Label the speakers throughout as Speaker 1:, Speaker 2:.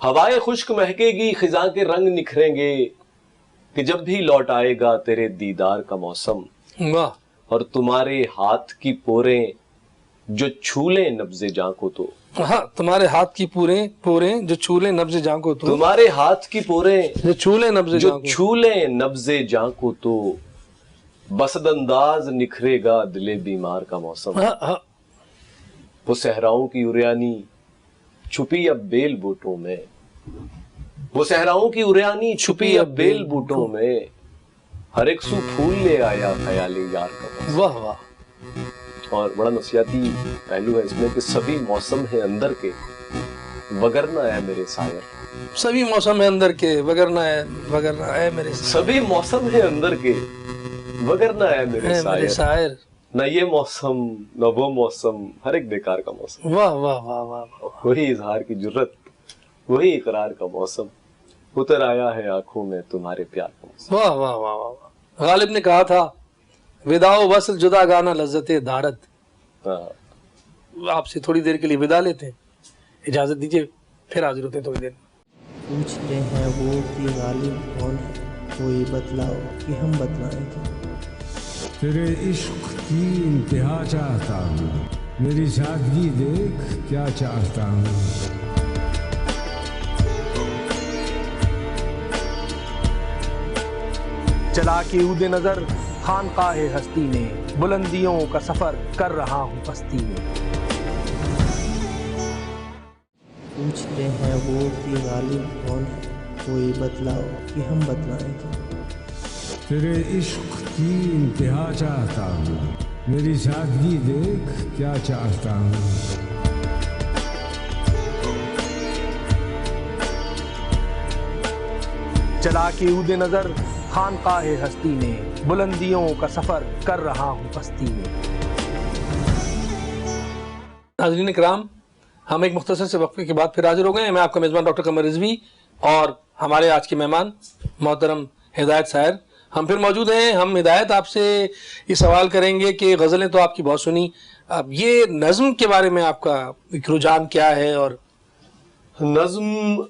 Speaker 1: ہوائے خشک مہکے گی، خزاں کے رنگ نکھریں گے کہ جب بھی لوٹ آئے گا تیرے دیدار کا موسم،
Speaker 2: واہ،
Speaker 1: اور تمہارے ہاتھ کی پوریں جو چھولیں نبض جاں کو تو،
Speaker 2: ہاں، تمہارے ہاتھ کی پوریں جو چھولے نبض جاں کو تو،
Speaker 1: تمہارے ہاتھ کی پوریں
Speaker 2: جو چھولے نبض
Speaker 1: جو
Speaker 2: جاں کو،
Speaker 1: چھولیں نبض جاں کو تو، بسد انداز نکھرے گا دل بیمار کا موسم،
Speaker 2: ہاں ہاں،
Speaker 1: وہ صحراؤں کی اریانی چھپی اب بیل بوٹوں میں، وہ صحراؤں کی اریانی چھپی اب بیل بوٹوں میں، ہر ایک سو پھول لے آیا خیال یار کا موسم۔
Speaker 2: واہ واہ،
Speaker 1: اور بڑا نفسیاتی پہلو ہے اس میں کہ سبھی موسم ہیں اندر کے وگرنہ اے میرے سائر،
Speaker 2: سبھی موسم ہے اندر کے وگرنہ اے میرے
Speaker 1: سبھی موسم ہیں اندر کے وگرنہ اے میرے سائر،
Speaker 2: سائر،
Speaker 1: نہ یہ موسم نہ وہ موسم، ہر ایک بیکار کا موسم،
Speaker 2: واہ واہ واہ واہ،
Speaker 1: وہی اظہار کی جرت، وہی اقرار کا موسم، اتر آیا ہے آنکھوں میں تمہارے پیار کا موسم۔
Speaker 2: واہ واہ واہ واہ، غالب نے کہا تھا وداع و وصل جدا گانا لذت دارت۔
Speaker 1: ہاں،
Speaker 2: آپ سے تھوڑی دیر کے لیے ودا لیتے ہیں، اجازت دیجیے، پھر حاضر ہوتے ہیں تھوڑی دیر۔
Speaker 3: پوچھتے ہیں وہ کہ غالب کون ہے، کوئی بتلاؤ کہ ہم بتلائیں کیا۔
Speaker 4: تیرے عشق کی انتہا چاہتا ہوں، میری سادگی دیکھ کیا چاہتا ہوں۔
Speaker 2: چلا کے عود نظر خانقاہ ہستی میں، بلندیوں کا سفر کر رہا ہوں پستی میں۔
Speaker 3: پوچھتے ہیں وہ کہ غالب کون ہے، کوئی بتلاؤ کہ ہم بتلائیں کیا۔
Speaker 4: تیرے عشق کی انتہا چاہتا ہوں، میری سادگی دیکھ کیا چاہتا ہوں۔
Speaker 2: چلا کے عود نظر خانقاہ ہستی میں، بلندیوں کا سفر کر رہا ہوں پستی میں۔ ناظرین کرام، ہم ایک مختصر سے وقفے کے بعد پھر حاضر ہو گئے ہیں۔ میں آپ کا میزبان ڈاکٹر قمر رضوی اور ہمارے آج کے مہمان محترم ہدایت سائر، ہم پھر موجود ہیں۔ ہم ہدایت آپ سے یہ سوال کریں گے کہ غزلیں تو آپ کی بہت سنی، اب یہ نظم کے بارے میں آپ کا ایک رجحان کیا ہے؟ اور
Speaker 1: نظم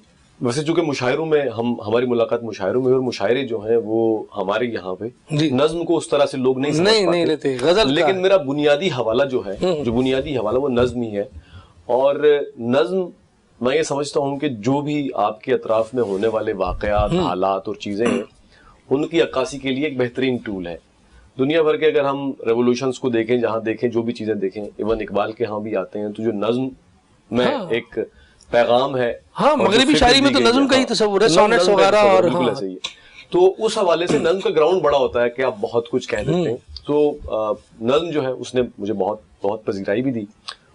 Speaker 1: ویسے چونکہ مشاعروں میں ہماری ملاقات مشاعروں میں، اور مشاعرے جو ہیں وہ ہمارے یہاں پہ
Speaker 2: جی،
Speaker 1: نظم کو اس طرح سے لوگ نہیں سمجھ
Speaker 2: نہیں
Speaker 1: پاتے،
Speaker 2: لیتے غزل،
Speaker 1: لیکن میرا بنیادی حوالہ جو ہے، جو بنیادی حوالہ وہ نظم ہی ہے۔ اور نظم میں یہ سمجھتا ہوں کہ جو بھی آپ کے اطراف میں ہونے والے واقعات، حالات اور چیزیں ہیں، ان کی عکاسی کے لیے ایک بہترین ٹول ہے۔ دنیا بھر کے اگر ہم ریولوشنز کو دیکھیں، جہاں دیکھیں، جو بھی چیزیں دیکھیں، ایون اقبال کے ہاں بھی آتے ہیں، تو جو نظم میں ایک پیغام ہے،
Speaker 2: ہاں، مغربی شاعری میں تو نظم کا ہی تصور ہے، سونٹس وغیرہ، اور
Speaker 1: بالکل ایسے ہی ہے۔ تو اس حوالے سے نظم کا گراؤنڈ بڑا ہوتا ہے کہ آپ بہت کچھ کہہ دیتے ہیں۔ تو نظم جو ہے اس نے مجھے بہت بہت پذیرائی بھی دی۔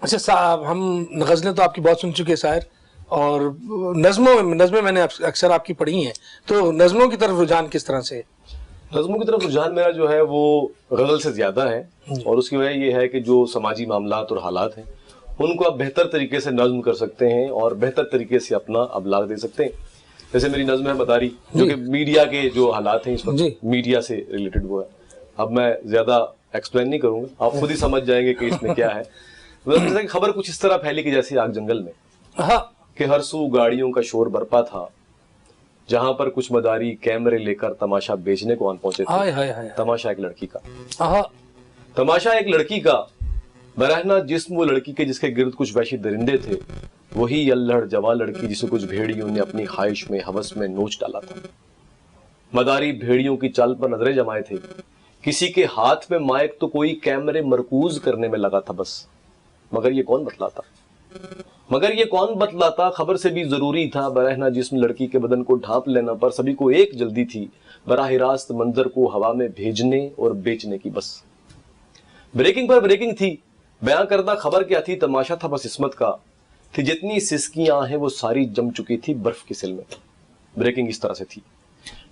Speaker 2: اچھا صاحب، ہم غزلیں تو آپ کی بہت سن چکے شاعر، اور نظمیں میں نے اکثر آپ کی پڑھی ہیں، تو نظموں کی طرف رجحان کس طرح سے؟
Speaker 1: نظموں کی طرف رجحان میرا جو ہے وہ غزل سے زیادہ ہے، اور اس کی وجہ یہ ہے کہ جو سماجی معاملات اور حالات ہیں ان کو آپ بہتر طریقے سے نظم کر سکتے ہیں اور بہتر طریقے سے اپنا ابلاغ دے سکتے ہیں۔ جیسے میری نظم ہے مداری، جو کہ میڈیا کے جو حالات ہیں اس وقت میڈیا سے ریلیٹڈ وہ ہے۔ اب میں زیادہ ایکسپلین نہیں کروں گا، آپ خود ہی سمجھ جائیں گے کہ اس میں کیا ہے۔ جیسے کہ خبر کچھ اس طرح پھیلی کہ جیسے آگ جنگل میں، کہ ہر سو گاڑیوں کا شور برپا تھا، جہاں پر کچھ مداری کیمرے لے کر تماشا بیچنے کو آن پہنچے تھے۔ تماشا ایک لڑکی کا، تماشا ایک لڑکی کا، برہنہ جسم وہ لڑکی کے جس کے گرد کچھ وحشی درندے تھے، وہی الہڑ جوان لڑکی جسے کچھ بھیڑیوں نے اپنی خواہش میں ہوس میں نوچ ڈالا تھا۔ مداری بھیڑیوں کی چال پر نظریں جمائے تھے، کسی کے ہاتھ میں مائک تو کوئی کیمرے مرکوز کرنے میں لگا تھا بس، مگر یہ کون بتلاتا، خبر سے بھی ضروری تھا، برہنہ جسم لڑکی کے بدن کو ڈھانپ لینا پر سبھی کو ایک جلدی تھی، براہ راست منظر کو ہوا میں بھیجنے اور بیچنے کی بس۔ بریکنگ پر بریکنگ تھی، بیان کردہ خبر کیا تھی، تماشا تھا بس عصمت کا، تھی جتنی سسکیاں ہیں وہ ساری جم چکی تھی برف کی سل میں۔ بریکنگ اس طرح سے تھی،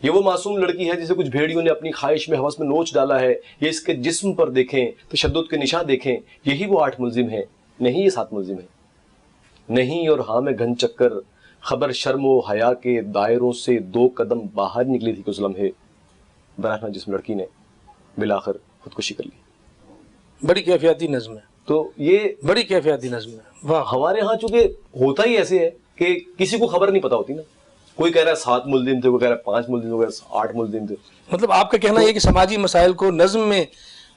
Speaker 1: یہ وہ معصوم لڑکی ہے جسے کچھ بھیڑیوں نے اپنی خواہش میں ہوس میں نوچ ڈالا ہے، یہ اس کے جسم پر دیکھیں، تشدد کے نشاں دیکھیں، یہی وہ 8 ملزم ہیں، نہیں یہ 7 ملزم ہیں، نہیں اور ہاں میں گھن چکر، خبر شرم و حیا کے دائروں سے 2 قدم باہر نکلی تھی کہ اس لمحے برہنہ جسم لڑکی نے بالآخر خودکشی کر لی۔
Speaker 2: بڑی کیفیاتی نظم ہے،
Speaker 1: تو یہ
Speaker 2: بڑی کیفیاتی نظم ہے، واہ۔
Speaker 1: ہمارے ہاں چونکہ ہوتا ہی ایسے ہے کہ کسی کو خبر نہیں پتا ہوتی نا, کوئی کہہ رہا ہے 7 ملزم تھے, کوئی کہہ رہا ہے 5 ملزم, کوئی کہہ رہا ہے 8 ملزم تھے.
Speaker 2: مطلب آپ کا کہنا یہ کہ سماجی مسائل کو نظم میں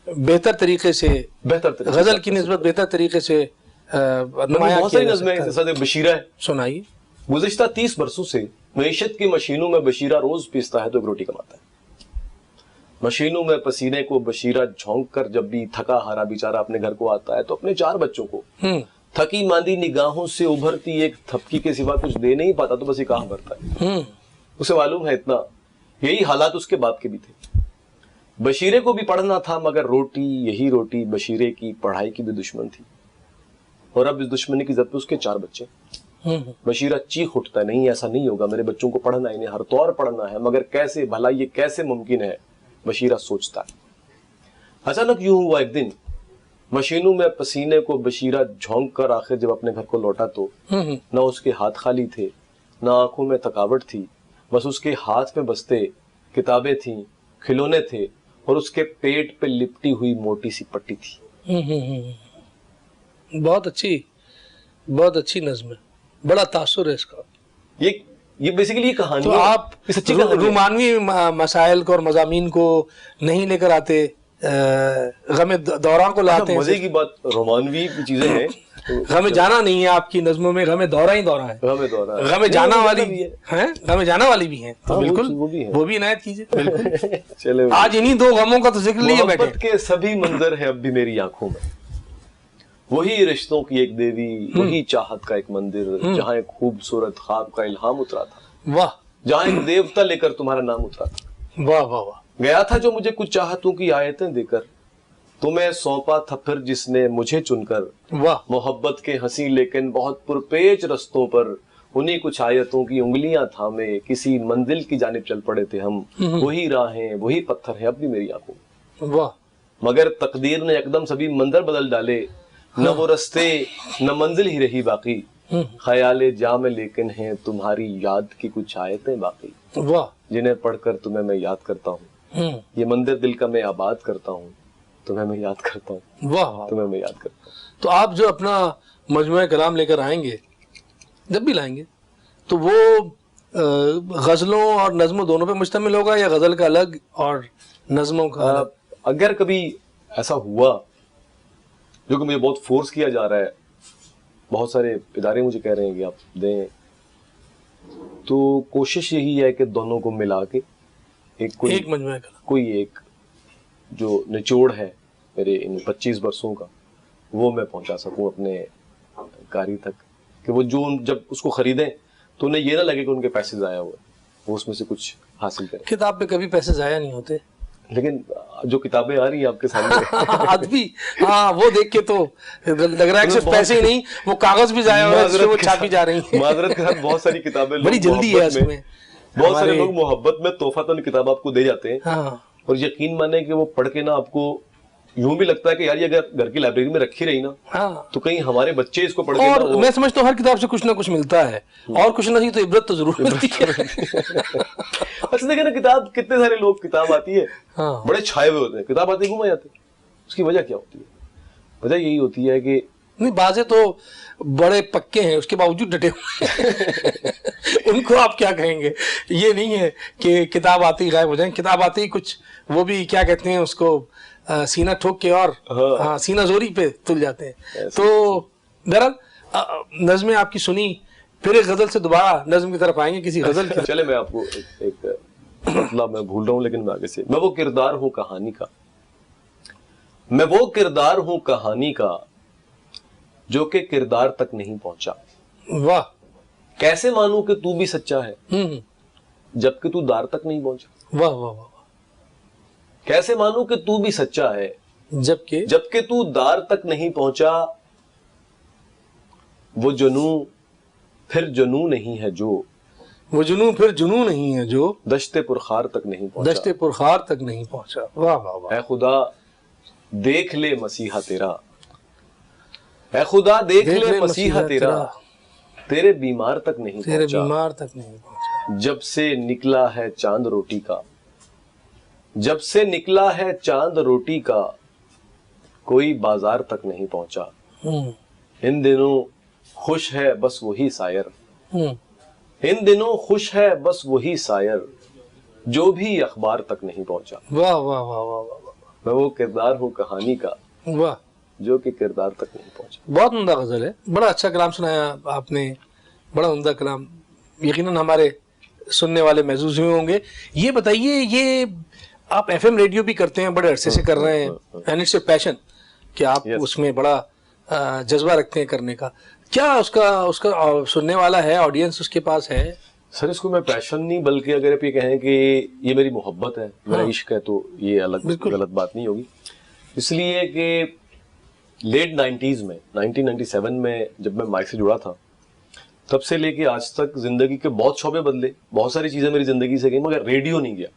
Speaker 2: بہتر طریقے سے, غزل کی نسبت بہتر طریقے سے نمایاں
Speaker 1: بہت ساری نظمیں ہیں, جیسا بشیرہ ہے,
Speaker 2: سنائیے.
Speaker 1: گزشتہ 30 برسوں سے معیشت کی مشینوں میں بشیرہ روز پیستا ہے تو ایک روٹی کماتا ہے. مشینوں میں پسینے کو بشیرہ جھونک کر جب بھی تھکا ہارا بیچارہ اپنے گھر کو آتا ہے تو اپنے 4 بچوں کو تھکی ماندی نگاہوں سے ابھرتی ایک تھپکی کے سوا کچھ دے نہیں پاتا تو بس یہ کہاں بھرتا ہے. اسے معلوم ہے اتنا, یہی حالات اس کے باپ کے بھی تھے. بشیرے کو بھی پڑھنا تھا مگر روٹی, یہی روٹی بشیرے کی پڑھائی کی بھی دشمن تھی, اور اب اس دشمنی کی زد پہ اس کے 4 بچے. بشیرہ چیخ اٹھتا ہے, نہیں ایسا نہیں ہوگا, میرے بچوں کو پڑھنا ہے, انہیں ہر طور پڑھنا ہے, مگر کیسے, بھلا یہ کیسے ممکن ہے. بشیرہ سوچتا ہے. اچانک یوں ہوا ایک دن, مشینوں میں پسینے کو بشیرہ جھونک کر آخر جب اپنے گھر کو لوٹا تو نہ اس کے ہاتھ خالی تھے, نہ آنکھوں میں تھکاوٹ تھی, بس اس کے ہاتھ میں بستے کتابیں تھیں, کھلونے تھے, اور اس کے پیٹ پہ لپٹی ہوئی موٹی سی پٹی تھی.
Speaker 2: بہت اچھی نظم ہے, بڑا تاثر ہے اس کا.
Speaker 1: یہ بیسیکلی یہ کہانی
Speaker 2: تو آپ رومانوی مسائل کو اور مضامین کو نہیں لے کر آتے, غم دورہ کو لاتے ہیں.
Speaker 1: مزے کی بات, رومانوی چیزیں ہیں,
Speaker 2: غم جانا نہیں ہے آپ کی نظموں میں, غم دورہ ہی دورہ ہے. غم جانا والی بھی ہے, غم جانا والی بھی ہیں, بالکل وہ بھی عنایت کیجیے. بالکل آج انہی 2 غموں کا تو ذکر لیے بیٹھے.
Speaker 1: محبت کے سبھی منظر ہیں اب بھی میری آنکھوں میں, وہی رشتوں کی ایک دیوی, وہی چاہت کا ایک مندر, جہاں ایک خوبصورت خواب کا الہام اترا تھا.
Speaker 2: واہ.
Speaker 1: جہاں ایک دیوتا لے کر تمہارا نام اترا تھا.
Speaker 2: واہ واہ واہ.
Speaker 1: گیا تھا جو مجھے کچھ چاہتوں کی آیتیں دے کر, تمہیں سونپا تھا پھر جس نے مجھے چن کر.
Speaker 2: واہ.
Speaker 1: محبت کے ہنسی لیکن بہت پرپیچ رستوں پر انہی کچھ آیتوں کی انگلیاں تھامے کسی منزل کی جانب چل پڑے تھے ہم. وہی راہیں, وہی پتھر ہیں اب بھی میری آنکھوں میں.
Speaker 2: واہ.
Speaker 1: مگر تقدیر نے یکدم سبھی منظر بدل ڈالے, نہ وہ رستے نہ منزل ہی رہی باقی. خیال جا میں لیکن ہیں تمہاری یاد کی کچھ آیتیں باقی.
Speaker 2: واہ.
Speaker 1: جنہیں پڑھ کر تمہیں میں یاد کرتا ہوں, یہ مندر دل کا میں آباد کرتا ہوں, تمہیں میں یاد کرتا ہوں.
Speaker 2: واہ.
Speaker 1: تمہیں میں یاد کرتا ہوں.
Speaker 2: تو آپ جو اپنا مجموعہ کلام لے کر آئیں گے, جب بھی لائیں گے, تو وہ غزلوں اور نظموں دونوں پہ مشتمل ہوگا یا غزل کا الگ اور نظموں کا؟
Speaker 1: اگر کبھی ایسا ہوا, جو کہ مجھے بہت فورس کیا جا رہا ہے, بہت سارے ادارے مجھے کہہ رہے ہیں کہ آپ دیں, تو کوشش یہی ہے کہ دونوں کو ملا کے ایک
Speaker 2: مجموعہ کلام,
Speaker 1: کوئی ایک جو نچوڑ ہے میرے ان 25 برسوں کا, وہ میں پہنچا سکوں اپنے قاری تک, کہ وہ جو جب اس کو خریدیں تو انہیں یہ نہ لگے کہ ان کے پیسے ضائع ہوئے, وہ اس میں سے کچھ حاصل کریں.
Speaker 2: کتاب پہ کبھی پیسے ضائع نہیں ہوتے,
Speaker 1: لیکن جو کتابیں آ رہی ہیں آپ کے سامنے
Speaker 2: ادبی, ہاں وہ دیکھ کے تو لگ رہا ہے کہ صرف پیسے ہی نہیں, وہ کاغذ بھی ضائع ہو رہا ہے, وہ چھاپی جا رہی ہیں.
Speaker 1: معذرت کے ساتھ بہت ساری کتابیں
Speaker 2: بڑی جلدی ہے اس میں,
Speaker 1: بہت سارے لوگ محبت میں تحفہ تو کتاب آپ کو دے جاتے ہیں,
Speaker 2: ہاں,
Speaker 1: اور یقین مانے کہ وہ پڑھ کے نا آپ کو یوں بھی لگتا ہے کہ یار یہ اگر گھر کی لائبریری میں رکھی رہی نا, تو کہیں ہمارے بچے اس کو پڑھ کے,
Speaker 2: اور میں سمجھتا ہوں ہر کتاب سے کچھ نہ کچھ ملتا ہے, اور کچھ نہ تو عبرت تو ضرور ملتی ہے.
Speaker 1: اچھا دیکھیں نا, کتاب کتنے سارے لوگ, کتاب آتی ہے بڑے چھائے ہوئے ہوتے ہیں, کتاب آتی گھوم جاتے ہیں, اس کی وجہ کیا ہوتی ہے؟ وجہ یہی ہوتی ہے کہ
Speaker 2: نہیں, بازے تو بڑے پکے ہیں اس کے باوجود ڈٹے ہوئے ان کو آپ کیا کہیں گے؟ یہ نہیں ہے کہ کتاب آتی غائب ہو جائیں, کتاب آتی کچھ وہ بھی کیا کہتے ہیں اس کو, سینہ ٹھوک کے اور سینہ زوری پہ تل جاتے ہیں. تو بہرحال نظمیں آپ کی سنی, پھر ایک غزل سے دوبارہ نظم کی طرف آئیں گے, کسی غزل کی.
Speaker 1: چلے میں آپ کو ایک مطلب میں بھول رہا ہوں لیکن میں آگے سے, میں وہ کردار ہوں کہانی کا, میں وہ کردار ہوں کہانی کا جو کہ کردار تک نہیں پہنچا.
Speaker 2: واہ.
Speaker 1: کیسے مانوں کہ تو بھی سچا ہے جبکہ تو دار تک نہیں پہنچا.
Speaker 2: واہ واہ واہ.
Speaker 1: کیسے مانوں کہ تو بھی سچا ہے جبکہ تو دار تک نہیں پہنچا. وہ جنوں پھر جنوں نہیں ہے جو,
Speaker 2: وہ جنوں پھر جنوں نہیں ہے جو
Speaker 1: دشت پرخار تک نہیں پہنچا,
Speaker 2: دشت پرخار تک نہیں پہنچا. واہ واہ واہ.
Speaker 1: اے خدا دیکھ لے مسیحا تیرا, اے خدا دیکھ لے مسیحا تیرا, تیرے بیمار تک نہیں
Speaker 2: تیرے بیمار تک نہیں پہنچا.
Speaker 1: جب سے نکلا ہے چاند روٹی کا, جب سے نکلا ہے چاند روٹی کا, کوئی بازار تک نہیں پہنچا. ان دنوں خوش ہے بس وہی سائر ان دنوں خوش ہے بس وہی سائر جو بھی اخبار تک نہیں پہنچا.
Speaker 2: واہ واہ واہ واہ واہ
Speaker 1: میں وہ کردار ہوں کہانی کا
Speaker 2: واہ،
Speaker 1: جو کہ کردار تک نہیں پہنچا.
Speaker 2: بہت عمدہ غزل ہے. بڑا اچھا کلام سنایا آپ نے، بڑا عمدہ کلام. یقیناً ہمارے سننے والے محظوظ ہوئے ہوں گے. یہ بتائیے، یہ آپ ایف ایم ریڈیو بھی کرتے ہیں، بڑے عرصے سے کر رہے ہیں، اینڈ اٹس اے پیشن کہ آپ اس میں بڑا جذبہ رکھتے ہیں کرنے کا. کیا اس کا سننے والا ہے، آڈینس اس کے پاس ہے؟
Speaker 1: سر اس کو میں پیشن نہیں، بلکہ اگر آپ یہ کہیں کہ یہ میری محبت ہے، میرا عشق ہے، تو یہ الگ غلط بات نہیں ہوگی. اس لیے کہ لیٹ 90s میں 1997 میں جب میں مائک سے جڑا تھا، تب سے لے کے آج تک زندگی کے بہت شعبے بدلے، بہت ساری چیزیں میری زندگی سے گئی، مگر ریڈیو نہیں گیا.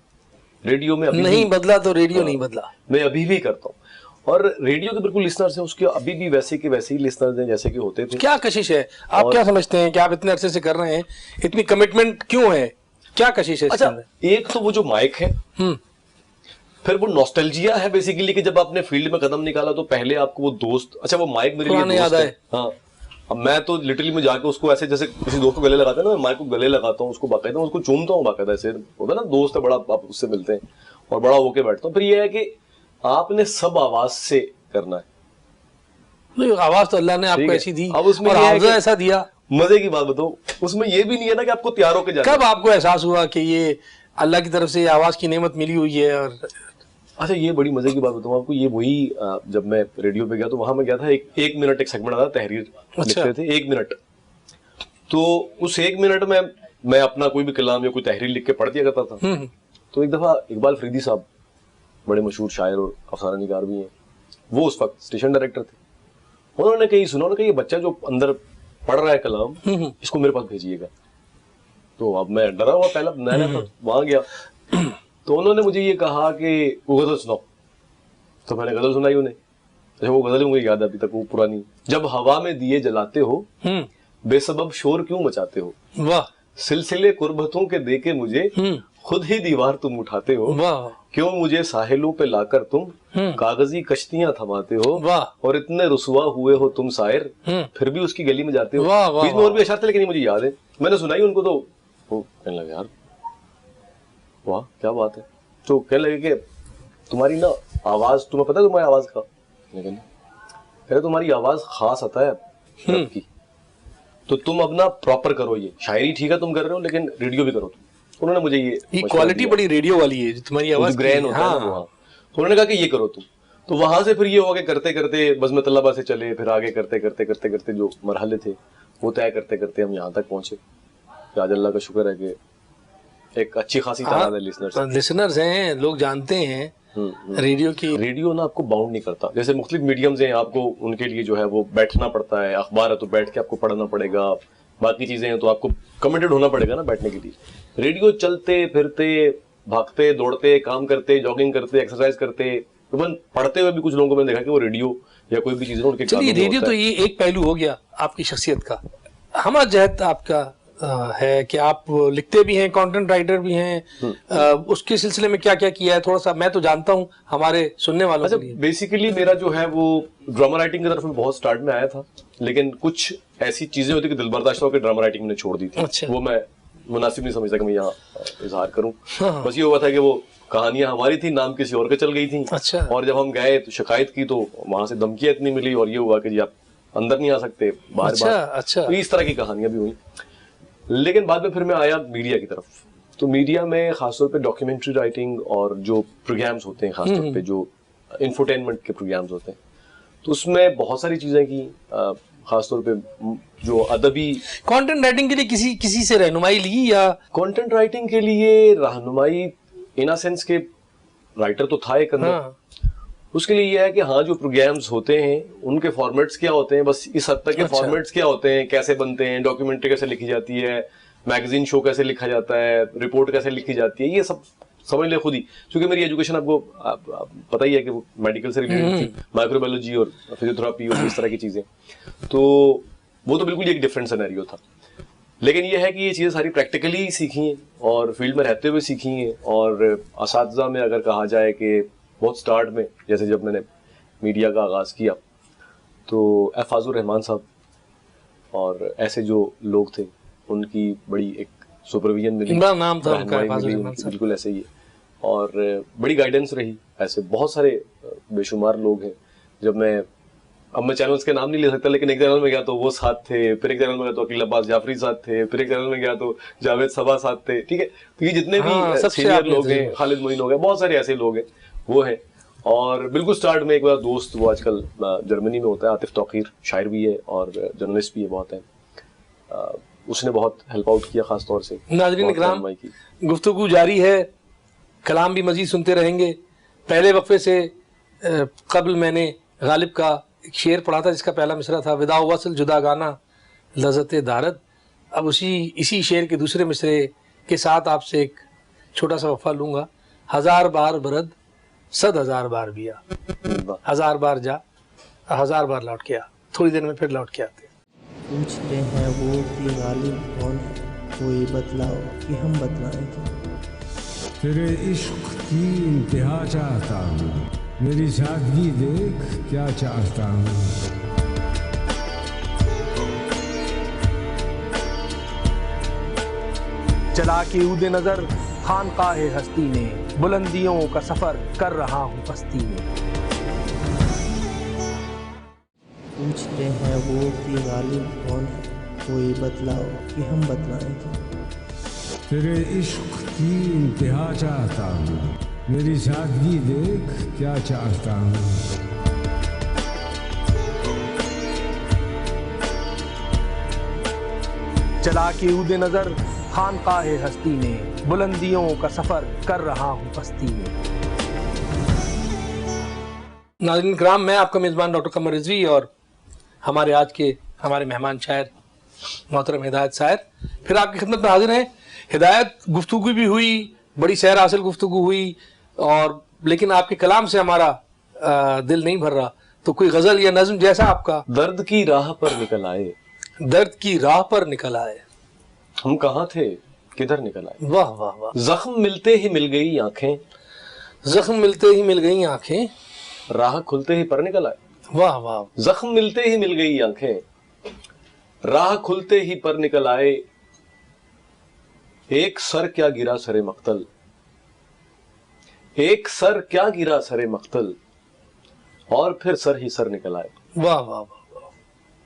Speaker 1: ریڈیو میں ابھی
Speaker 2: نہیں بدلا تو ریڈیو نہیں بدلا.
Speaker 1: میں ابھی بھی کرتا ہوں، اور ریڈیو کے بالکل لسنرز ہیں، اس کے ابھی بھی ویسے کے ویسے ہی لسنرز ہیں جیسے کہ ہوتے تھے.
Speaker 2: کیا کشش ہے؟ آپ کیا سمجھتے ہیں کہ آپ اتنے عرصے سے کر رہے ہیں، اتنی کمٹمنٹ کیوں ہے؟ کیا کشش ہے؟
Speaker 1: اچھا، ایک تو وہ جو مائک ہے، پھر وہ نوسٹلجیا ہے بیسیکلی کہ جب آپ نے فیلڈ میں قدم نکالا تو پہلے آپ کو وہ دوست، اچھا وہ مائک میرے لیے دوست ہے. ہاں، اب میں تو لٹرلی میں جا کے اس کو ایسے جیسے کسی دوست کو گلے لگاتے ہیں نا، میں مائک کو گلے لگاتا ہوں، اس کو باقاعدہ اس کو چومتا ہوں باقاعدہ، ایسے ہوتا ہے نا دوست ہے بڑا، آپ اس سے ملتے ہیں اور بڑا ہو کے بیٹھتا ہوں. پھر یہ ہے کہ آپ نے سب آواز سے کرنا ہے.
Speaker 2: آواز تو اللہ نے آپ کو ایسی دی
Speaker 1: اب اس میں
Speaker 2: اور حافظہ ایسا دیا.
Speaker 1: مزے کی بات بتاؤ، اس میں یہ بھی نہیں ہے نا کہ آپ کو تیار ہو کے جانا.
Speaker 2: کب آپ کو احساس ہوا کہ یہ اللہ کی طرف سے یہ آواز کی نعمت ملی ہوئی ہے؟ اور
Speaker 1: اچھا یہ بڑی مزے کی بات بتاؤں آپ کو، یہ وہی جب میں ریڈیو پہ گیا تو وہاں میں گیا تھا، ایک منٹ ایک سیگمنٹ آتا، تحریر لکھتے تھے 1 منٹ. تو اس 1 منٹ میں اپنا کوئی بھی کلام یا کوئی تحریر لکھ کے پڑھ دیا کرتا تھا. تو ایک دفعہ اقبال فریدی صاحب بڑے مشہور شاعر اور افسانہ نگار بھی ہیں، وہ اس وقت اسٹیشن ڈائریکٹر تھے. انہوں نے کہیں سنا، انہوں نے کہا یہ بچہ جو اندر پڑھ رہا ہے کلام، اس کو میرے پاس بھیجیے گا. تو اب میں ڈرا ہوا، پہلا نیا تھا، وہاں گیا تو انہوں نے مجھے یہ کہا کہ وہ غزل سناؤ. تو میں نے غزل سنائی انہیں. اچھا وہ غزل مجھے یاد ہے ابھی تک، وہ پرانی. جب ہوا میں دیے جلاتے ہو بے سبب شور کیوں مچاتے ہو، سلسلے قربتوں کے دے کے مجھے خود ہی دیوار تم اٹھاتے ہو، کیوں مجھے ساحلوں پہ لا کر تم کاغذی کشتیاں تھماتے ہو، اور اتنے رسوا ہوئے ہو تم سائر پھر بھی اس کی گلی میں جاتے ہو. بیچ میں اور بھی اشعار تھے لیکن مجھے یاد ہے، میں نے سنائی ان کو تو وہ کہنے لگے یار واہ کیا بات ہے. تو کہنے لگے کہ تمہاری نا آواز، تمہیں پتا ہے تمہاری آواز کا، لیکن کہہ رہے تمہاری آواز خاص آتا ہے رب کی، تو تم اپنا پراپر کرو، یہ شاعری ٹھیک ہے تم کر رہے ہو لیکن ریڈیو بھی کرو. انہوں نے مجھے یہ
Speaker 2: کوالٹی بڑی ریڈیو والی ہے تمہاری آواز،
Speaker 1: گرین ہوتا ہے نا وہاں. تو انہوں نے کہا کہ یہ کرو تم. تو وہاں سے پھر یہ ہوا کہ کرتے کرتے بزم طلبہ سے چلے، پھر آگے کرتے کرتے کرتے کرتے جو مرحلے تھے وہ طے کرتے کرتے ہم یہاں تک پہنچے. آج اللہ کا شکر ہے کہ ایک اچھی خاصی تعداد ہے
Speaker 2: لسنرز ہیں، لوگ جانتے ہیں ریڈیو کی.
Speaker 1: ریڈیو نا آپ کو باؤنڈ نہیں کرتا، جیسے مختلف میڈیمز ہیں آپ کو ان کے لیے جو ہے وہ بیٹھنا پڑتا ہے. اخبار ہے تو بیٹھ کے آپ کو پڑھنا پڑے گا، باقی چیزیں ہیں تو آپ کو کمیٹڈ ہونا پڑے گا نا بیٹھنے کے لیے. ریڈیو چلتے پھرتے بھاگتے دوڑتے کام کرتے جاگنگ کرتے ایکسرسائز کرتے، ایون پڑھتے ہوئے بھی کچھ لوگوں کو میں نے دیکھا کہ وہ ریڈیو یا کوئی بھی چیز ان کے.
Speaker 2: چلیے ریڈیو تو یہ ایک پہلو ہو گیا آپ کی شخصیت کا. ہمہ جہت آپ کا ہے کہ آپ لکھتے بھی ہیں، کانٹینٹ رائٹر بھی ہیں، اس کے سلسلے میں کیا کیا کیا ہے تھوڑا سا میں تو جانتا ہوں ہمارے سننے والوں کے لیے.
Speaker 1: بیسیکلی میرا جو ہے وہ ڈرامہ رائٹنگ کی طرف میں بہت سٹارٹ میں آیا تھا، لیکن کچھ ایسی چیزیں ہوتی کہ دل برداشت ہو کے ڈرامہ رائٹنگ نے چھوڑ دی تھی. وہ میں مناسب نہیں سمجھتا کہ میں یہاں اظہار کروں. بس یہ ہوا تھا کہ وہ کہانیاں ہماری تھی، نام کسی اور کے چل گئی تھیں، اور جب ہم گئے تو شکایت کی تو وہاں سے دھمکیاں اتنی ملی اور یہ ہوا کہ جی آپ اندر نہیں آ سکتے باہر باہر. تو اس طرح کی کہانیاں بھی ہوئی. لیکن بعد میں پھر میں آیا میڈیا کی طرف. تو میڈیا میں خاص طور پہ ڈاکیومنٹری رائٹنگ اور جو پروگرامز ہوتے ہیں، خاص طور پہ جو انفوٹینمنٹ کے پروگرامز ہوتے ہیں، تو اس میں بہت ساری چیزیں کی. خاص طور پہ جو ادبی
Speaker 2: کانٹینٹ رائٹنگ کے لیے کسی سے رہنمائی لی، یا
Speaker 1: کانٹینٹ رائٹنگ کے لیے رہنمائی ان اے سینس کے رائٹر تو تھا ایک اندر. اس کے لیے یہ ہے کہ ہاں جو پروگرامز ہوتے ہیں ان کے فارمیٹس کیا ہوتے ہیں، بس اس حد تک کہ فارمیٹس کیا ہوتے ہیں، کیسے بنتے ہیں، ڈاکیومنٹری کیسے لکھی جاتی ہے، میگزین شو کیسے لکھا جاتا ہے، رپورٹ کیسے لکھی جاتی ہے، یہ سب سمجھ لے خود ہی. کیونکہ میری ایجوکیشن آپ کو پتہ ہی ہے کہ وہ میڈیکل سے ریلیٹڈ تھی، مائکرو بایولوجی اور فزیوتھراپی اور اس طرح کی چیزیں. تو وہ تو بالکل ایک ڈفرینٹ سینیریو تھا. لیکن یہ ہے کہ یہ چیزیں ساری پریکٹیکلی سیکھی ہیں اور فیلڈ میں رہتے ہوئے سیکھی ہیں. اور اساتذہ میں اگر کہا جائے کہ بہت سٹارٹ میں جیسے جب میں نے میڈیا کا آغاز کیا تو فاضل الرحمان صاحب اور ایسے جو لوگ تھے ان کی بڑی ایک سپرویژن ملی,
Speaker 2: عمران نام تھا ان کا,
Speaker 1: رہنمائی ملی ان کی, بالکل ایسے ہی ہے, اور بڑی گائیڈنس رہی. ایسے بہت سارے بے شمار لوگ ہیں. جب میں اب میں چینلز کے نام نہیں لے سکتا, لیکن ایک چینل میں گیا تو وہ ساتھ تھے, پھر ایک چینل میں گیا تو عقیل عباس جعفری ساتھ تھے, پھر ایک چینل میں گیا تو جاوید صبا ساتھ تھے, ٹھیک ہے. تو یہ جتنے بھی سینئر لوگ ہیں, خالد معین ہو گئے, بہت سارے ایسے لوگ ہیں وہ ہیں. اور بالکل سٹارٹ میں ایک بار دوست, وہ آج کل جرمنی میں ہوتا ہے, عاطف توقیر, شاعر بھی ہے اور جرنلسٹ بھی ہے, بہت ہے, اس نے بہت ہیلپ آؤٹ کیا خاص طور سے.
Speaker 2: ناظرین اکرام, گفتگو جاری ہے, کلام بھی مزید سنتے رہیں گے. پہلے وقفے سے قبل میں نے غالب کا ایک شعر پڑھا تھا جس کا پہلا مصرع تھا ودا وصل جدا گانا لذت دارد. اب اسی شعر کے دوسرے مصرع کے ساتھ آپ سے ایک چھوٹا سا وقفہ لوں گا. 1000 بار برد 100,000 بار بیا, 1000 بار جا 1000 بار لوٹ کے آ. تھوڑی دیر میں پھر لوٹ کے آتے ہیں.
Speaker 3: پوچھتے ہیں وہ کہ غالب کون ہے, کوئی بتلاؤ کہ ہم بتلائیں کیا.
Speaker 4: تیرے عشق کی انتہا چاہتا ہوں, میری سادگی دیکھ کیا چاہتا ہوں.
Speaker 2: چلا کے عود نظر خانقاہ ہستی میں, بلندیوں کا سفر کر رہا ہوں پستی میں.
Speaker 3: پوچھتے ہیں وہ کہ غالب کون ہے, کوئی بتلاؤ کہ ہم بتلائیں کیا.
Speaker 4: تیرے عشق کی انتہا چاہتا ہوں, میری سادگی دیکھ کیا چاہتا ہوں.
Speaker 2: چلا کے عود نظر خانقاہ ہستی میں, بلندیوں کا سفر کر رہا ہوں پستی میں. ناظرین کرام, میں آپ کا میزبان ڈاکٹر قمر رضوی اور ہمارے مہمان شاعر محترم ہدایت صاحب پھر آپ کی خدمت میں حاضر ہیں. ہدایت, گفتگو بھی ہوئی, بڑی سیر حاصل گفتگو ہوئی, اور لیکن آپ کے کلام سے ہمارا دل نہیں بھر رہا, تو کوئی غزل یا نظم جیسا آپ کا.
Speaker 1: درد کی راہ پر نکل آئے,
Speaker 2: درد کی راہ پر نکل آئے,
Speaker 1: ہم کہاں تھے کدھر نکل آئے.
Speaker 2: واہ واہ واہ.
Speaker 1: زخم ملتے ہی مل گئی آنکھیں,
Speaker 2: زخم ملتے ہی مل گئی آنکھیں,
Speaker 1: راہ کھلتے ہی پر نکل آئے.
Speaker 2: واہ واہ.
Speaker 1: زخم ملتے ہی مل گئی آنکھیں, راہ کھلتے ہی پر نکل آئے. ایک سر کیا گرا سرے مقتل, ایک سر کیا گرا سرے مقتل, اور پھر سر ہی سر نکل آئے.
Speaker 2: واہ واہ واہ.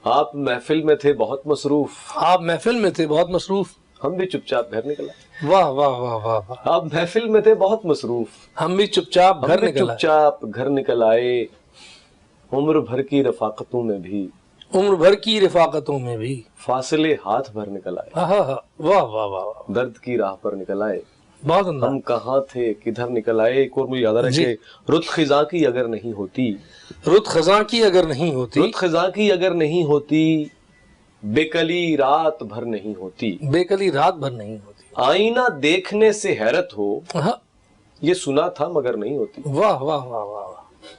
Speaker 1: آپ محفل میں تھے بہت مصروف,
Speaker 2: آپ محفل میں تھے بہت مصروف,
Speaker 1: ہم بھی چپ چاپ گھر نکل آئے.
Speaker 2: واہ واہ واہ واہ واہ.
Speaker 1: آپ محفل میں تھے بہت مصروف,
Speaker 2: ہم بھی چپ چاپ
Speaker 1: ہم
Speaker 2: گھر
Speaker 1: بھی
Speaker 2: نکل
Speaker 1: چپ
Speaker 2: آئے.
Speaker 1: چاپ گھر نکل آئے. عمر بھر کی رفاقتوں میں بھی,
Speaker 2: عمر بھر کی رفاقتوں میں بھی,
Speaker 1: فاصلے ہاتھ بھر نکل آئے.
Speaker 2: واہ واہ واہ واہ.
Speaker 1: درد کی راہ پر نکل آئے,
Speaker 2: بہت انداز.
Speaker 1: ہم کہاں تھے کدھر نکل آئے. ایک اور مجھے یاد آ رہا ہے کہ رت خزاں کی اگر نہیں ہوتی,
Speaker 2: رت خزاں کی اگر نہیں ہوتی,
Speaker 1: رت خزاں کی اگر نہیں ہوتی, بے کلی رات بھر نہیں ہوتی.
Speaker 2: بے کلی رات بھر نہیں ہوتی.
Speaker 1: آئینہ دیکھنے سے حیرت ہو,
Speaker 2: ہاں.
Speaker 1: یہ سنا تھا مگر نہیں ہوتی.
Speaker 2: واہ واہ واہ واہ.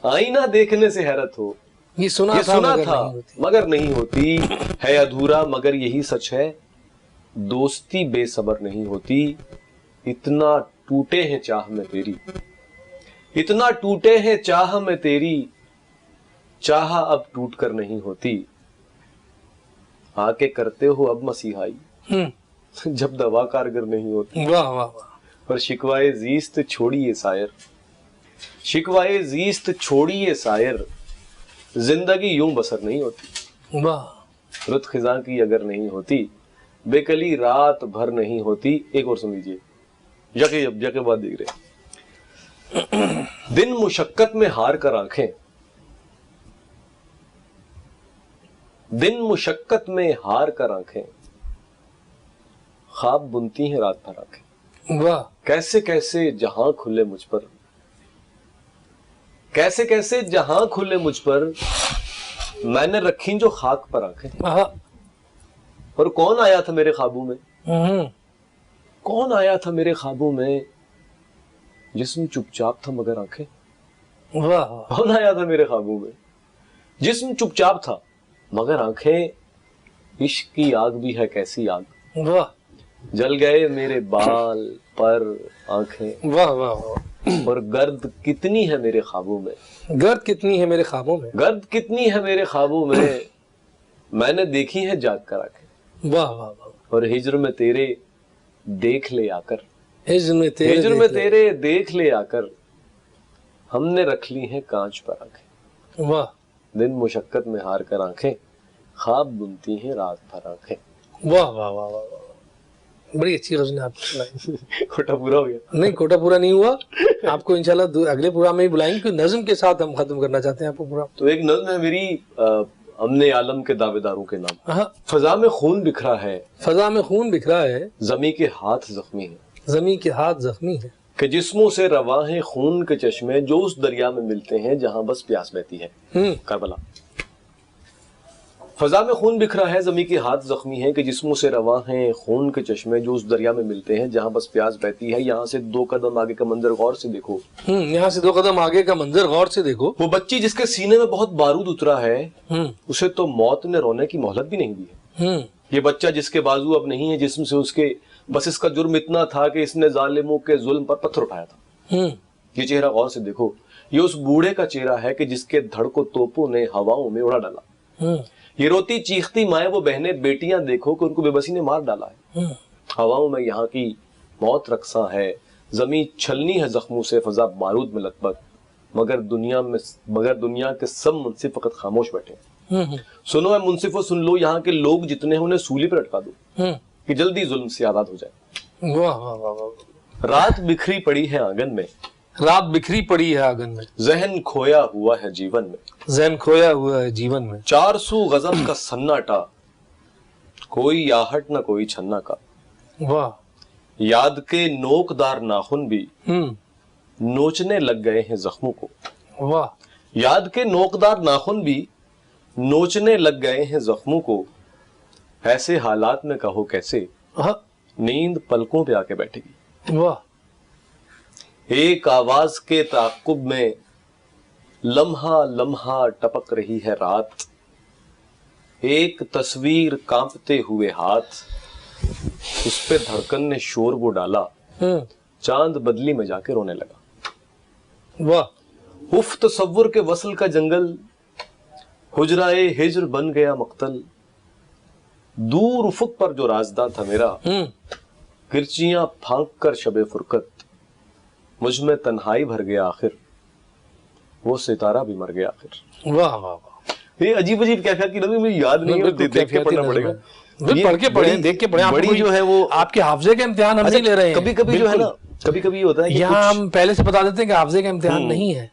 Speaker 1: آئینہ دیکھنے سے حیرت ہو,
Speaker 2: یہ سنا
Speaker 1: یہ
Speaker 2: تھا
Speaker 1: سنا
Speaker 2: مگر
Speaker 1: تھا
Speaker 2: نہیں ہوتی.
Speaker 1: مگر نہیں ہوتی. ہے ادھورا مگر یہی سچ ہے, دوستی بے صبر نہیں ہوتی. اتنا ٹوٹے ہیں چاہ میں تیری, اتنا ٹوٹے ہیں چاہ میں تیری, چاہ اب ٹوٹ کر نہیں ہوتی. آ کے کرتے ہو اب مسیحائی, جب دوا کارگر نہیں ہوتی.
Speaker 2: واہ واہ واہ.
Speaker 1: پر شکوائے زیست چھوڑیے سائر, شکوائے زیست چھوڑیے سائر, زندگی یوں بسر نہیں ہوتی.
Speaker 2: واہ.
Speaker 1: رت خزاں کی اگر نہیں ہوتی, بے کلی رات بھر نہیں ہوتی. ایک اور سن لیجیے, یکے بعد دیکھ رہے. دن مشقت میں ہار کر آنکھیں, دن مشقت میں ہار کر آنکھیں, خواب بنتی ہیں رات بھر آنکھیں.
Speaker 2: واہ.
Speaker 1: کیسے کیسے جہاں کھلے مجھ پر, کیسے کیسے جہاں کھلے مجھ پر, میں نے رکھی جو خاک پر آنکھیں. اور کون آیا تھا میرے خوابوں میں, کون آیا تھا میرے خوابوں میں, جسم چپ چاپ تھا مگر آنکھیں.
Speaker 2: واہ.
Speaker 1: کون آیا تھا میرے خوابوں میں, جسم چپ چاپ تھا مگر آنکھیں. عشق کی آگ بھی ہے کیسی آگ,
Speaker 2: واہ.
Speaker 1: جل گئے میرے بال پر آنکھیں.
Speaker 2: واہ واہ واہ.
Speaker 1: اور گرد کتنی ہے میرے خوابوں میں,
Speaker 2: گرد کتنی ہے میرے خوابوں میں,
Speaker 1: گرد کتنی ہے میرے خوابوں میں, میں نے دیکھی ہے جاگ کر آنکھیں.
Speaker 2: واہ واہ واہ.
Speaker 1: اور ہجر میں تیرے دیکھ لے آ کر،
Speaker 2: ہجر میں
Speaker 1: تیرے دیکھ لے آ کر ہم نے رکھ لی ہیں کانچ پر آنکھیں،
Speaker 2: واہ
Speaker 1: دن مشقت میں ہار کر آنکھیں خواب بنتی ہیں رات بھر آنکھیں۔
Speaker 2: واہ واہ واہ واہ، بڑی اچھی غزل آپ کی سنائی۔
Speaker 1: کھوٹا پورا ہو گیا؟
Speaker 2: نہیں، کوٹا پورا نہیں ہوا، آپ کو انشاءاللہ اگلے پروگرام میں ہی بلائیں گے، کیونکہ نظم کے ساتھ ہم ختم کرنا چاہتے ہیں آپ کو پروگرام۔
Speaker 1: تو ایک نظم ہے میری امن عالم کے دعوے داروں کے نام۔
Speaker 2: ہاں،
Speaker 1: فضا میں خون بکھرا ہے،
Speaker 2: فضا میں خون بکھرا ہے،
Speaker 1: زمیں کے ہاتھ زخمی ہیں،
Speaker 2: زمین کے ہاتھ زخمی ہے،
Speaker 1: کہ جسموں سے رواں ہیں خون کے چشمے جو اس دریا میں ملتے ہیں جہاں بس پیاس بہتی ہے۔ کربلا۔ فضا میں خون بکھرا ہے، زمیں کے ہاتھ زخمی ہیں، کہ جسموں سے رواں ہیں خون کے چشمے جو اس دریا میں ملتے ہیں جہاں بس پیاس بہتی ہے۔ یہاں سے 2 قدم آگے کا منظر غور سے دیکھو،
Speaker 2: یہاں سے 2 قدم آگے کا منظر غور سے دیکھو،
Speaker 1: وہ بچی جس کے سینے میں بہت بارود اترا ہے اسے تو موت نے رونے کی مہلت بھی نہیں دی ہے۔ یہ بچہ جس کے بازو اب نہیں ہے جسم سے اس کے، بس اس کا جرم اتنا تھا کہ اس نے ظالموں کے ظلم پر پتھر اٹھایا تھا۔ یہ چہرہ غور سے دیکھو، یہ اس بوڑھے کا چہرہ ہے کہ جس کے دھڑ کو توپوں نے ہواؤں میں اڑا ڈالا۔ یہ روتی چیختی مائیں وہ بہنیں بیٹیاں دیکھو کہ ان کو بے بسی نے مار ڈالا ہے۔ ہواؤں میں یہاں کی موت رقصاں ہے، زمین چھلنی ہے زخموں سے، فضا بارود میں لت پت، مگر دنیا کے سب منصف فقط خاموش بیٹھے ہیں۔ سنو اے منصفو سن لو، یہاں کے لوگ جتنے ہیں انہیں سولی پر اٹکا دو کہ جلدی ظلم سے آزاد ہو جائے۔
Speaker 2: واہ واہ واہ واہ،
Speaker 1: رات بکھری پڑی ہے آنگن میں،
Speaker 2: رات بکھری پڑی ہے آنگن میں،
Speaker 1: ذہن کھویا ہوا ہے جیون میں،
Speaker 2: ذہن کھویا ہوا ہے جیون میں،
Speaker 1: 400 غضب کا سناٹا، کوئی آہٹ نہ کوئی چھنا کا،
Speaker 2: واہ،
Speaker 1: یاد کے نوکدار ناخن بھی نوچنے لگ گئے ہیں زخموں کو،
Speaker 2: واہ،
Speaker 1: یاد کے نوکدار ناخن بھی نوچنے لگ گئے ہیں زخموں کو، ایسے حالات میں کہو کیسے نیند پلکوں پہ آ کے بیٹھے گی۔
Speaker 2: واہ،
Speaker 1: ایک آواز کے تعاقب میں لمحہ لمحہ ٹپک رہی ہے رات، ایک تصویر کانپتے ہوئے ہاتھ، اس پہ دھڑکن نے شور وہ ڈالا، چاند بدلی میں جا کے رونے لگا۔
Speaker 2: واہ،
Speaker 1: اف تصور کے وصل کا جنگل، حجرائے ہجر بن گیا مقتل، دور افق پر جو رازداں تھا میرا، کرچیاں پھانک کر شب فرقت، مجھ میں تنہائی بھر گیا آخر، وہ ستارہ بھی مر گیا آخر۔
Speaker 2: واہ واہ واہ،
Speaker 1: یہ عجیب عجیب کیفیت کی نظم، مجھے یاد نہیں ہے، دیکھ کے پڑھنا پڑے گا۔
Speaker 2: پڑھ کے پڑھیں، دیکھ کے پڑھیں،
Speaker 1: بڑی جو ہے وہ
Speaker 2: آپ کے حافظے کا امتحان ہم نہیں لے رہے ہیں،
Speaker 1: کبھی کبھی جو ہے نا، کبھی کبھی یہ ہوتا ہے کہ
Speaker 2: یہاں ہم پہلے سے بتا دیتے ہیں کہ حافظے کا امتحان نہیں ہے،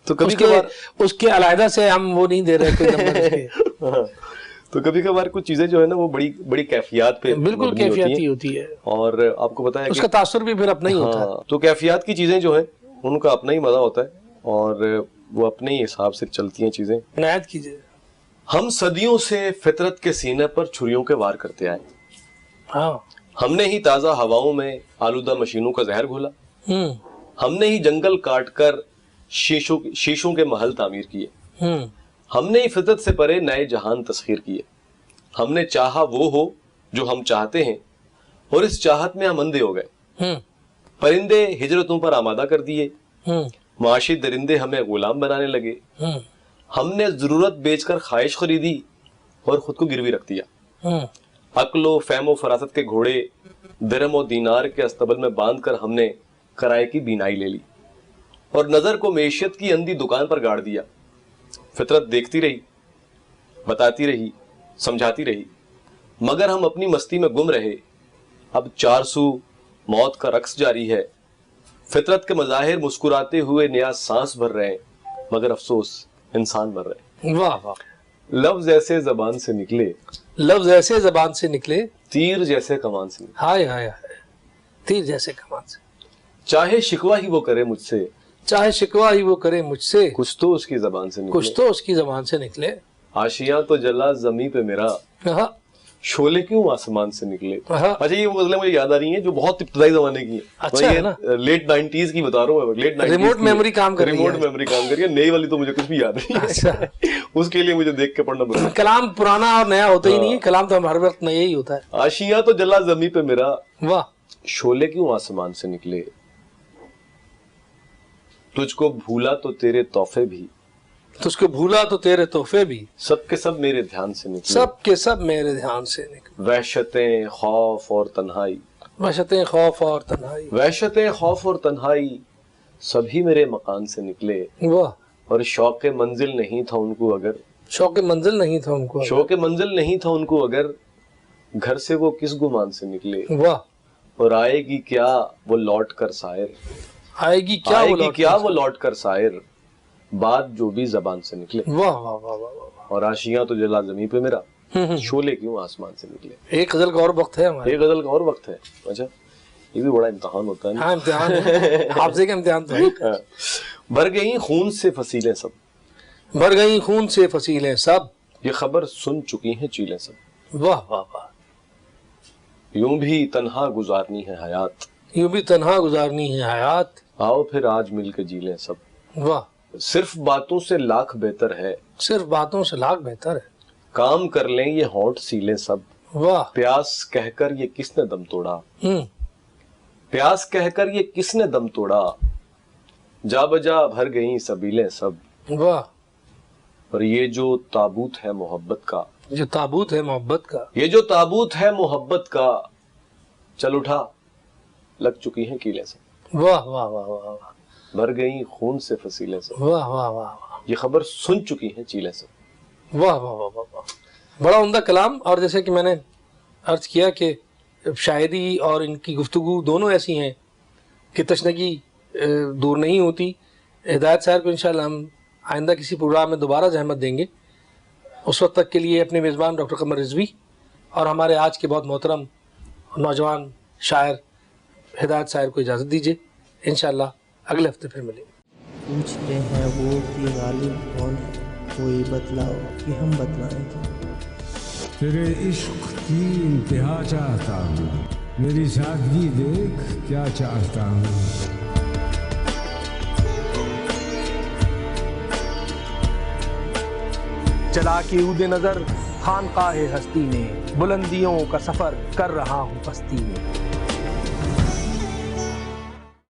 Speaker 1: تو کبھی کبھار
Speaker 2: اس کے علیحدہ سے ہم وہ نہیں دے رہے کوئی نمبر اس کے۔
Speaker 1: تو کبھی کبھار کچھ چیزیں جو ہے نا وہ بڑی بڑی کیفیات پہ
Speaker 2: بالکل کیفیاتی ہوتی ہے،
Speaker 1: اور آپ کو پتا ہے
Speaker 2: اس کا تاثر بھی پھر اپنا ہی ہوتا ہے۔
Speaker 1: تو کیفیات کی چیزیں جو ہیں ان کا اپنا ہی مزہ ہوتا ہے اور وہ اپنے ہی حساب سے چلتی ہیں چیزیں۔
Speaker 2: عنایت کیجیے۔
Speaker 1: ہم صدیوں سے فطرت کے سینے پر چھریوں کے وار کرتے آئے،
Speaker 2: ہاں،
Speaker 1: ہم نے ہی تازہ ہواؤں میں آلودہ مشینوں کا زہر گھولا، ہم نے ہی جنگل کاٹ کر شیشوں کے محل تعمیر کیے، ہم نے ہی فطرت سے پرے نئے جہان تسخیر کیے، ہم نے چاہا وہ ہو جو ہم چاہتے ہیں اور اس چاہت میں ہم اندھے ہو گئے، پرندے ہجرتوں پر آمادہ کر دیے، معاشی درندے ہمیں غلام بنانے لگے، ہم نے ضرورت بیچ کر خواہش خریدی اور خود کو گروی رکھ دیا، عقل و فہم و فراست کے گھوڑے درم و دینار کے استبل میں باندھ کر ہم نے کرائے کی بینائی لے لی اور نظر کو معیشت کی اندھی دکان پر گاڑ دیا۔ فطرت دیکھتی رہی، بتاتی رہی، سمجھاتی رہی، مگر ہم اپنی مستی میں گم رہے۔ اب 400 موت کا رقص جاری ہے، فطرت کے مظاہر مسکراتے ہوئے نیا سانس بھر رہے ہیں، مگر افسوس انسان بن رہے ہیں۔
Speaker 2: واہ واہ،
Speaker 1: لفظ ایسے زبان سے نکلے،
Speaker 2: لفظ ایسے زبان سے نکلے،
Speaker 1: تیر جیسے کمان سے نکلے،
Speaker 2: ہائے ہائے ہائے، تیر جیسے کمان سے،
Speaker 1: چاہے شکوہ ہی وہ کرے مجھ سے،
Speaker 2: چاہے شکوہ ہی وہ کرے مجھ سے،
Speaker 1: کچھ تو اس کی زبان سے
Speaker 2: کچھ
Speaker 1: نکلے،
Speaker 2: تو اس کی زبان سے نکلے،
Speaker 1: آشیاں تو جلا زمیں پہ میرا،
Speaker 2: ہاں
Speaker 1: شعلے کیوں آسمان سے نکلے۔
Speaker 2: ہاں،
Speaker 1: اچھا یہ غزلیں مجھے یاد آ رہی ہیں جو بہت ابتدائی زمانے کی ہیں،
Speaker 2: اچھا ہے نا،
Speaker 1: لیٹ 90s کی بتا رہا ہوں، لیٹ 90s
Speaker 2: ریموٹ میموری کام کر رہی ہے،
Speaker 1: ریموٹ میموری کام کر رہی ہے، نئی والی تو مجھے کچھ بھی یاد نہیں
Speaker 2: اچھا،
Speaker 1: ہے، اس کے لیے مجھے دیکھ کے پڑھنا پڑتا ہے۔
Speaker 2: کلام پرانا اور نیا ہوتا ہی نہیں ہے، کلام تو ہر وقت نیا ہی ہوتا ہے۔
Speaker 1: آشیاں تو جلا زمیں پہ میرا،
Speaker 2: واہ،
Speaker 1: شعلے کیوں آسمان سے نکلے، تجھ کو بھولا تو تیرے تحفے بھی
Speaker 2: تو اس کو بھولا تو تیرے تحفے بھی
Speaker 1: سب کے سب میرے دھیان سے نکلے،
Speaker 2: سب کے سب میرے دھیان سے نکلے،
Speaker 1: وحشتیں خوف اور تنہائی،
Speaker 2: وحشتیں خوف اور تنہائی،
Speaker 1: وحشتیں خوف اور تنہائی سبھی میرے مکان سے نکلے،
Speaker 2: واہ،
Speaker 1: اور شوق منزل نہیں تھا ان کو اگر،
Speaker 2: شوق منزل نہیں تھا ان کو،
Speaker 1: شوق منزل نہیں تھا ان کو اگر، گھر سے وہ کس گمان سے نکلے،
Speaker 2: واہ،
Speaker 1: اور آئے گی کیا وہ لوٹ کر سائر،
Speaker 2: آئے گی کیا
Speaker 1: آئے
Speaker 2: وہ
Speaker 1: گی
Speaker 2: لوٹ
Speaker 1: کیا وہ لوٹ کر سائر، بات جو بھی زبان سے نکلے،
Speaker 2: واہ واہ واہ واہ واہ،
Speaker 1: اور آشیاں تو جلا زمیں پہ میرا، شولے کیوں آسمان سے نکلے۔
Speaker 2: ایک غزل کا اور وقت ہے ہمارے،
Speaker 1: ایک غزل کا اور وقت ہے، اچھا یہ بھی بڑا امتحان ہوتا ہے نا۔
Speaker 2: ہاں امتحان ہے، حافظے کا امتحان تو ہے۔
Speaker 1: بھر گئی خون سے فصیلیں سب،
Speaker 2: بھر گئی خون سے فصیلیں سب،
Speaker 1: یہ خبر سن چکی ہیں چیلیں سب،
Speaker 2: واہ واہ واہ،
Speaker 1: یوں بھی تنہا گزارنی ہے حیات،
Speaker 2: یوں بھی تنہا گزارنی ہے حیات،
Speaker 1: آؤ پھر آج مل کے جی لیں سب،
Speaker 2: واہ،
Speaker 1: صرف باتوں سے لاکھ بہتر ہے،
Speaker 2: صرف باتوں سے لاکھ بہتر ہے،
Speaker 1: کام کر لیں یہ ہونٹ سیلیں سب،
Speaker 2: واہ،
Speaker 1: پیاس کہہ کر یہ کس نے دم توڑا، پیاس کہہ کر یہ کس نے دم توڑا، جا بجا بھر گئیں سبیلیں سب،
Speaker 2: واہ،
Speaker 1: اور یہ جو تابوت ہے محبت کا،
Speaker 2: جو تابوت ہے محبت کا،
Speaker 1: یہ جو تابوت ہے محبت کا، چل اٹھا لگ چکی ہیں کیلیں سے،
Speaker 2: واہ واہ واہ واہ واہ،
Speaker 1: بھر گئیں خون سے فصیلیں سے،
Speaker 2: واہ واہ واہ واہ،
Speaker 1: یہ خبر سن چکی ہیں چیلیں سے۔
Speaker 2: واہ واہ واہ واہ واہ، بڑا عمدہ کلام، اور جیسے کہ میں نے عرض کیا کہ شاعری اور ان کی گفتگو دونوں ایسی ہیں کہ تشنگی دور نہیں ہوتی۔ ہدایت صاحب کو انشاءاللہ ہم آئندہ کسی پروگرام میں دوبارہ زحمت دیں گے، اس وقت تک کے لیے اپنے میزبان ڈاکٹر قمر رضوی اور ہمارے آج کے بہت محترم نوجوان شاعر ہدایت صاحب کو اجازت دیجیے، انشاءاللہ اگلے ہفتے پھر ملیں گے۔
Speaker 3: پوچھتے ہیں وہ کہ غالب کون ہے، کوئی بتلاؤ کہ ہم بتلائیں کیا۔
Speaker 4: تیرے عشق کی انتہا چاہتا ہوں، میری سادگی دیکھ کیا چاہتا ہوں۔
Speaker 2: چلا کے عود نظر خانقاہ ہستی میں، بلندیوں کا سفر کر رہا ہوں پستی میں۔